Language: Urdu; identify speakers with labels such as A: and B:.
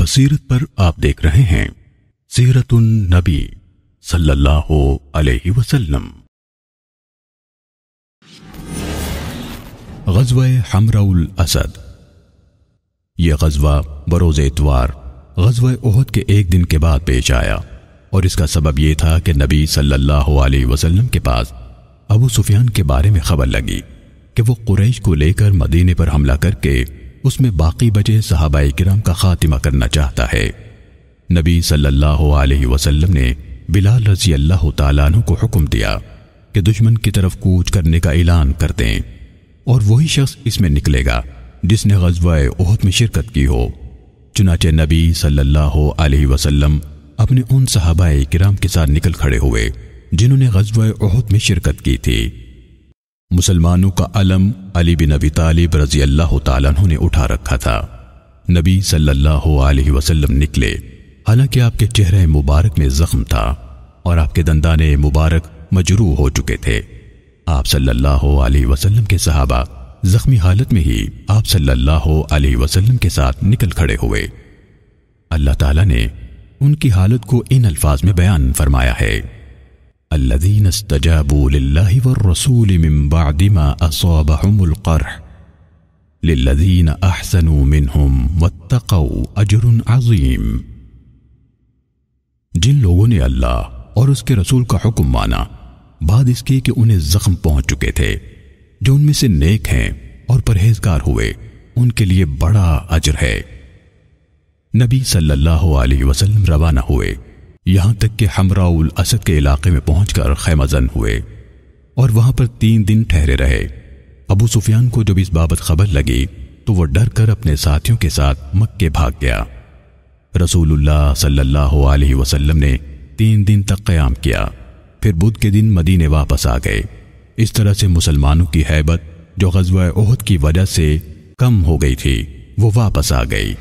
A: بصیرت پر آپ دیکھ رہے ہیں سیرت النبی صلی اللہ علیہ وسلم۔ غزوہ حمراء الاسد۔ یہ غزوہ بروز اتوار غزوہ احد کے ایک دن کے بعد پیش آیا، اور اس کا سبب یہ تھا کہ نبی صلی اللہ علیہ وسلم کے پاس ابو سفیان کے بارے میں خبر لگی کہ وہ قریش کو لے کر مدینے پر حملہ کر کے اس میں باقی بچے صحابہ کرام کا خاتمہ کرنا چاہتا ہے۔ نبی صلی اللہ علیہ وسلم نے بلال رضی اللہ تعالیٰ عنہ کو حکم دیا کہ دشمن کی طرف کوچ کرنے کا اعلان کر دیں، اور وہی شخص اس میں نکلے گا جس نے غزوہ احد میں شرکت کی ہو۔ چنانچہ نبی صلی اللہ علیہ وسلم اپنے ان صحابہ کرام کے ساتھ نکل کھڑے ہوئے جنہوں نے غزوہ احد میں شرکت کی تھی۔ مسلمانوں کا علم علی بن ابی طالب رضی اللہ تعالیٰ عنہ نے اٹھا رکھا تھا۔ نبی صلی اللہ علیہ وسلم نکلے، حالانکہ آپ کے چہرے مبارک میں زخم تھا اور آپ کے دندان مبارک مجروح ہو چکے تھے۔ آپ صلی اللہ علیہ وسلم کے صحابہ زخمی حالت میں ہی آپ صلی اللہ علیہ وسلم کے ساتھ نکل کھڑے ہوئے۔ اللہ تعالیٰ نے ان کی حالت کو ان الفاظ میں بیان فرمایا ہے: الذین استجابوا للہ والرسول من بعد ما اصابهم القرح للذین احسنوا منهم واتقوا اجر عظیم۔ جن لوگوں نے اللہ اور اس کے رسول کا حکم مانا بعد اس کے کہ انہیں زخم پہنچ چکے تھے، جو ان میں سے نیک ہیں اور پرہیزگار ہوئے، ان کے لیے بڑا اجر ہے۔ نبی صلی اللہ علیہ وسلم روانہ ہوئے، یہاں تک کہ حمراء الاسد کے علاقے میں پہنچ کر خیمہ زن ہوئے اور وہاں پر 3 دن ٹھہرے رہے۔ ابو سفیان کو جب اس بابت خبر لگی تو وہ ڈر کر اپنے ساتھیوں کے ساتھ مکے بھاگ گیا۔ رسول اللہ صلی اللہ علیہ وسلم نے 3 دن تک قیام کیا، پھر بدھ کے دن مدینے واپس آ گئے۔ اس طرح سے مسلمانوں کی ہیبت جو غزوہ احد کی وجہ سے کم ہو گئی تھی وہ واپس آ گئی۔